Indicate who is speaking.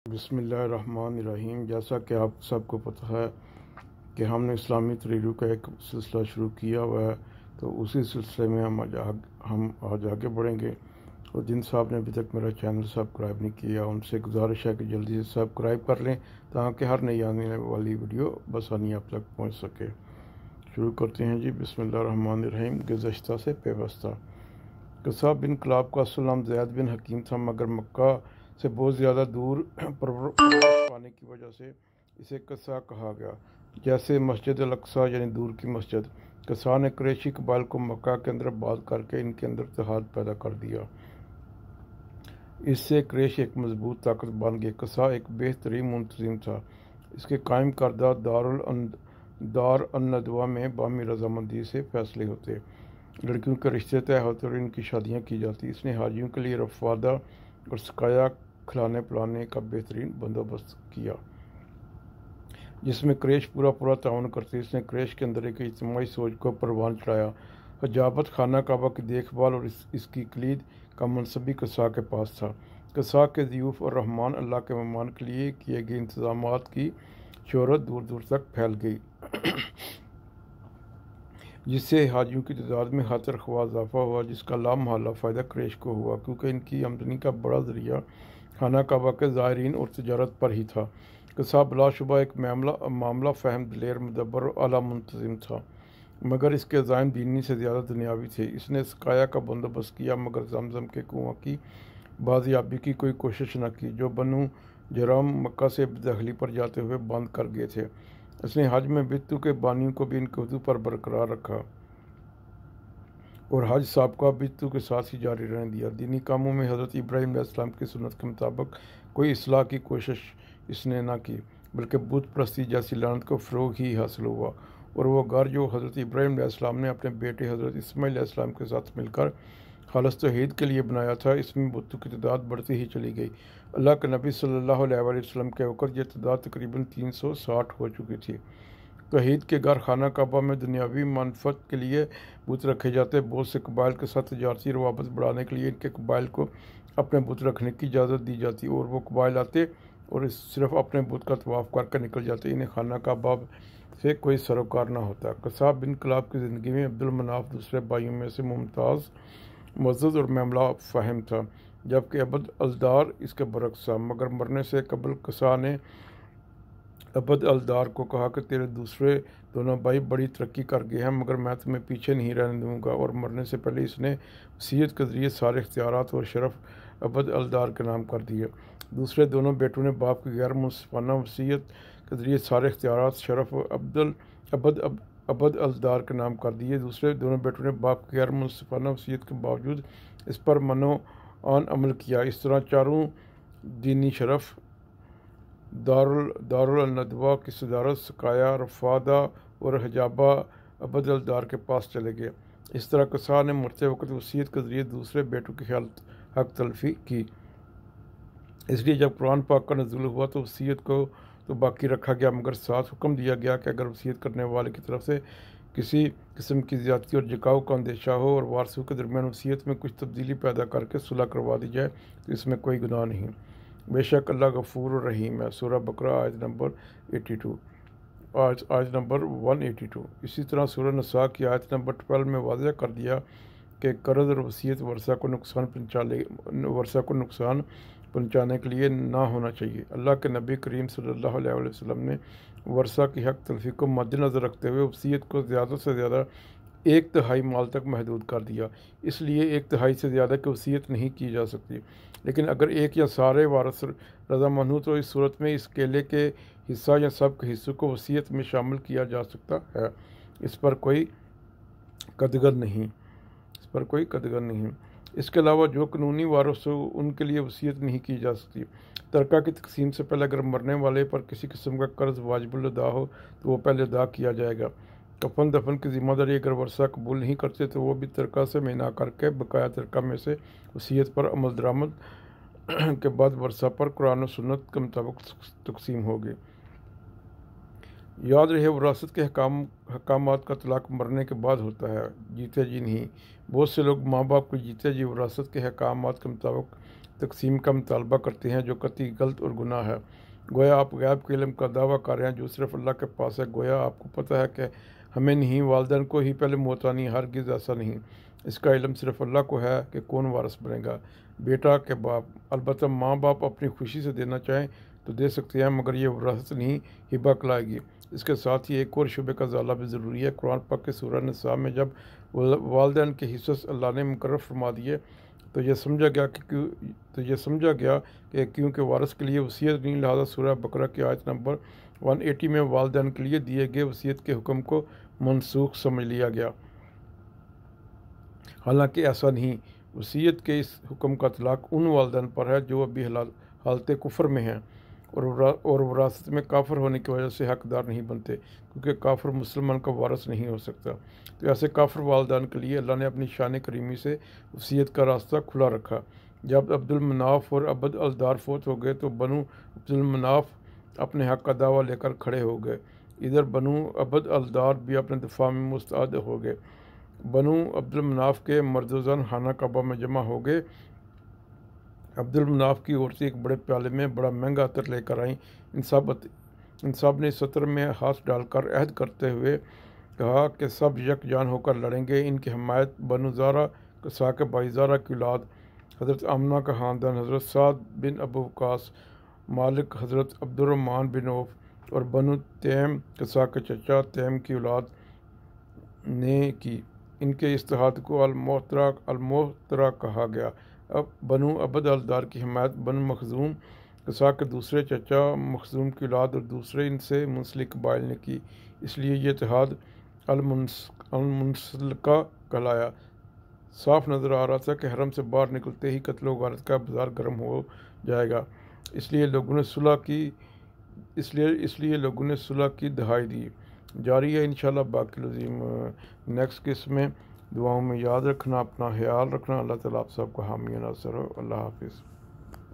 Speaker 1: بسم اللہ الرحمن الرحیم۔ جیسا کہ آپ سب کو پتہ ہے کہ ہم نے اسلامی تحریروں کا ایک سلسلہ شروع کیا ہوا ہے، تو اسی سلسلے میں ہم آج آگے بڑھیں گے۔ اور جن صاحب نے ابھی تک میرا چینل سبسکرائب نہیں کیا، ان سے گزارش ہے کہ جلدی سے سبسکرائب کر لیں تاکہ ہر نئی آنے والی ویڈیو بآسانی آپ تک پہنچ سکے۔ شروع کرتے ہیں جی۔ بسم اللہ الرحمن الرحیم۔ گزشتہ سے پیوستہ۔ قصہ بن کلاب کا اصل نام زید بن حکیم تھا، مگر مکہ سے بہت زیادہ دور پرورش پانے کی وجہ سے اسے قصہ کہا گیا، جیسے مسجد الاقصیٰ یعنی دور کی مسجد۔ قصہ نے قریشی قبائل کو مکہ کے اندر آباد کر کے ان کے اندر اتحاد پیدا کر دیا۔ اس سے قریش ایک مضبوط طاقت بن گئی۔ قصہ ایک بہترین منتظم تھا۔ اس کے قائم کردہ دار الندوہ میں باہمی رضامندی سے فیصلے ہوتے، لڑکیوں کے رشتے طے ہوتے اور ان کی شادیاں کی جاتی۔ اس نے حاجیوں کے لیے رفادہ اور سقایا کھلانے پلانے کا بہترین بندوبست کیا، جس میں قریش پورا تعاون کرتے۔ اس نے قریش کے اندر ایک اجتماعی سوچ کو پروان چڑھایا۔ حجابت خانہ کعبہ کی دیکھ بھال اور اس کی کلید کا منصب بھی قصہ کے پاس تھا۔ قصہ کے ضیوف اور رحمان اللہ کے مہمان کے لیے کیے گئے انتظامات کی شہرت دور دور تک پھیل گئی، جس سے حاجیوں کی تعداد میں خاطر خواہ اضافہ ہوا، جس کا لامحالہ فائدہ قریش کو ہوا، کیونکہ ان کی آمدنی کا بڑا ذریعہ خانہ کعبہ کے زائرین اور تجارت پر ہی تھا۔ قصہ بلا شبہ ایک معاملہ فہم، دلیر، مدبر اور اعلیٰ منتظم تھا، مگر اس کے عزائم دینی سے زیادہ دنیاوی تھے۔ اس نے سقایا کا بندوبست کیا، مگر زمزم کے کنواں کی بازیابی کی کوئی کوشش نہ کی، جو بنو جرام مکہ سے دخلی پر جاتے ہوئے بند کر گئے تھے۔ اس نے حج میں بتوں کے بانیوں کو بھی ان کے عہدوں پر برقرار رکھا اور حج سابقہ بتوں کے ساتھ ہی جاری رہنے دیا۔ دینی کاموں میں حضرت ابراہیم علیہ السلام کی سنت کے مطابق کوئی اصلاح کی کوشش اس نے نہ کی، بلکہ بت پرستی جیسی لعنت کو فروغ ہی حاصل ہوا، اور وہ گھر جو حضرت ابراہیم علیہ السلام نے اپنے بیٹے حضرت اسماعیل علیہ السلام کے ساتھ مل کر خالص توحید کے لیے بنایا تھا، اس میں بتوں کی تعداد بڑھتی ہی چلی گئی۔ اللہ کے نبی صلی اللہ علیہ وآلہ وسلم کے وقت یہ تعداد تقریباً 360 ہو چکی تھی۔ توحید کے گھر خانہ کعبہ میں دنیاوی منفعت کے لیے بت رکھے جاتے۔ بہت سے قبائل کے ساتھ تجارتی روابط بڑھانے کے لیے ان کے قبائل کو اپنے بت رکھنے کی اجازت دی جاتی، اور وہ قبائل آتے اور صرف اپنے بت کا طواف کر کے نکل جاتے۔ انہیں خانہ کعبہ سے کوئی سروکار نہ ہوتا۔ قصہ بن کلاب کی زندگی میں عبد المناف دوسرے بھائیوں میں سے ممتاز، معزز اور معاملہ فہم تھا، جبکہ عبد الدار اس کے برعکس تھا۔ مگر مرنے سے قبل قصہ نے عبد الدار کو کہا کہ تیرے دوسرے دونوں بھائی بڑی ترقی کر گئے ہیں، مگر میں تمہیں پیچھے نہیں رہنے دوں گا، اور مرنے سے پہلے اس نے وصیت کے ذریعے سارے اختیارات اور شرف عبد الدار کے نام کر دیے۔ دوسرے دونوں بیٹوں نے باپ کی غیر منصفانہ وصیت کے ذریعے سارے اختیارات شرف عبد الدار کے نام کر دیے۔ دوسرے دونوں بیٹوں نے باپ کی غیر منصفانہ وصیت کے باوجود اس پر منو عن عمل کیا۔ اس طرح چاروں دینی شرف دار الندوہ کی صدارت سقایا، رفادہ اور حجابہ عبد الدار کے پاس چلے گئے۔ اس طرح قصہ نے مرتے وقت وصیت کے ذریعے دوسرے بیٹوں کی حق تلفی کی۔ اس لیے جب قرآن پاک کا نزول ہوا تو وصیت کو تو باقی رکھا گیا، مگر ساتھ حکم دیا گیا کہ اگر وصیت کرنے والے کی طرف سے کسی قسم کی زیادتی اور جھکاؤ کا اندیشہ ہو اور وارثوں کے درمیان وصیت میں کچھ تبدیلی پیدا کر کے صلح کروا دی جائے تو اس میں کوئی گناہ نہیں۔ بے شک اللہ غفور و رحیم ہے۔ سورہ بقرہ آیت نمبر 182۔ اسی طرح سورہ نساء کی آیت نمبر 12 میں واضح کر دیا کہ قرض اور وصیت ورثہ کو نقصان پہنچانے کے لیے نہ ہونا چاہیے۔ اللہ کے نبی کریم صلی اللہ علیہ وسلم نے ورثہ کی حق تلفی کو مد نظر رکھتے ہوئے وصیت کو زیادہ سے زیادہ 1/3 مال تک محدود کر دیا۔ اس لیے 1/3 سے زیادہ کی وصیت نہیں کی جا سکتی، لیکن اگر ایک یا سارے وارث رضامند ہوں تو اس صورت میں اس کیلے کے حصہ یا سب کے حصوں کو وصیت میں شامل کیا جا سکتا ہے۔ اس پر کوئی قدغن نہیں۔ اس کے علاوہ جو قانونی وارث ہو ان کے لیے وصیت نہیں کی جا سکتی۔ ترکہ کی تقسیم سے پہلے اگر مرنے والے پر کسی قسم کا قرض واجب الادا ہو تو وہ پہلے ادا کیا جائے گا۔ کفن دفن کی ذمہ داری اگر ورثہ قبول نہیں کرتے تو وہ بھی ترکہ سے مینا کر کے بقایا ترکہ میں سے وصیت پر عمل درآمد کے بعد ورثہ پر قرآن و سنت کے مطابق تقسیم ہوگی۔ یاد رہے وراثت کے حکامات کا اطلاق مرنے کے بعد ہوتا ہے، جیتے جی نہیں۔ بہت سے لوگ ماں باپ کو جیتے جی وراثت کے حکامات کے مطابق تقسیم کا مطالبہ کرتے ہیں جو قطعی غلط اور گناہ ہے۔ گویا آپ غیب کے علم کا دعویٰ کر رہے ہیں جو صرف اللہ کے پاس ہے۔ گویا آپ کو پتہ ہے کہ ہمیں نہیں، والدین کو ہی پہلے موت آنی، ہرگز ایسا نہیں۔ اس کا علم صرف اللہ کو ہے کہ کون وارث بنے گا، بیٹا کہ باپ۔ البتہ ماں باپ اپنی خوشی سے دینا چاہیں تو دے سکتے ہیں، مگر یہ وراثت نہیں، ہبہ کہلائے گی۔ اس کے ساتھ ہی ایک اور شعبے کا ازالہ بھی ضروری ہے۔ قرآن پاک کے سورہ نساء میں جب والدین کے حصص اللہ نے مقرر فرما دیے تو یہ سمجھا گیا کہ کیونکہ وارث کے لیے وصیت نہیں، لہذا سورہ بقرہ کی آیت نمبر 180 میں والدین کے لیے دیے گئے وصیت کے حکم کو منسوخ سمجھ لیا گیا۔ حالانکہ ایسا نہیں، وصیت کے اس حکم کا اطلاق ان والدین پر ہے جو ابھی حالت کفر میں ہیں اور وراثت میں کافر ہونے کی وجہ سے حقدار نہیں بنتے، کیونکہ کافر مسلمان کا وارث نہیں ہو سکتا۔ تو ایسے کافر والدین کے لیے اللہ نے اپنی شان کریمی سے وصیت کا راستہ کھلا رکھا۔ جب عبد المناف اور عبد الدار فوت ہو گئے تو بنو عبد المناف اپنے حق کا دعویٰ لے کر کھڑے ہو گئے، ادھر بنو عبد الدار بھی اپنے دفاع میں مستعد ہو گئے۔ بنو عبد المناف کے مرد و زن خانہ کعبہ میں جمع ہو گئے۔ عبد المناف کی عورتیں ایک بڑے پیالے میں بڑا مہنگا عطر لے کر آئیں۔ ان سب نے اس عطر میں ہاتھ ڈال کر عہد کرتے ہوئے کہا کہ سب یک جان ہو کر لڑیں گے۔ ان کی حمایت بنو زارہ قصا کے بھائی زارہ کی اولاد حضرت آمنہ کا خاندان، حضرت سعد بن ابو وقاص مالک، حضرت عبد الرحمن بن عوف اور بنو تیم قصا کے چچا تیم کی اولاد نے کی۔ ان کے اس اتحاد کو المحترا کہا گیا۔ اب بنو عبد الدار کی حمایت بنو مخزوم قصا کے دوسرے چچا مخزوم کی اولاد اور دوسرے ان سے منسلک قبائل نے کی، اس لیے یہ اتحاد المنسلکہ کہلایا۔ صاف نظر آ رہا تھا کہ حرم سے باہر نکلتے ہی قتل و غارت کا بازار گرم ہو جائے گا، اس لیے لوگوں نے صلح کی دہائی دی۔ جاری ہے انشاءاللہ باقی لازم نیکسٹ قسط میں۔ دعاؤں میں یاد رکھنا، اپنا خیال رکھنا۔ اللہ تعالیٰ آپ سب کو حامی و ناصر ہو۔ اللہ حافظ۔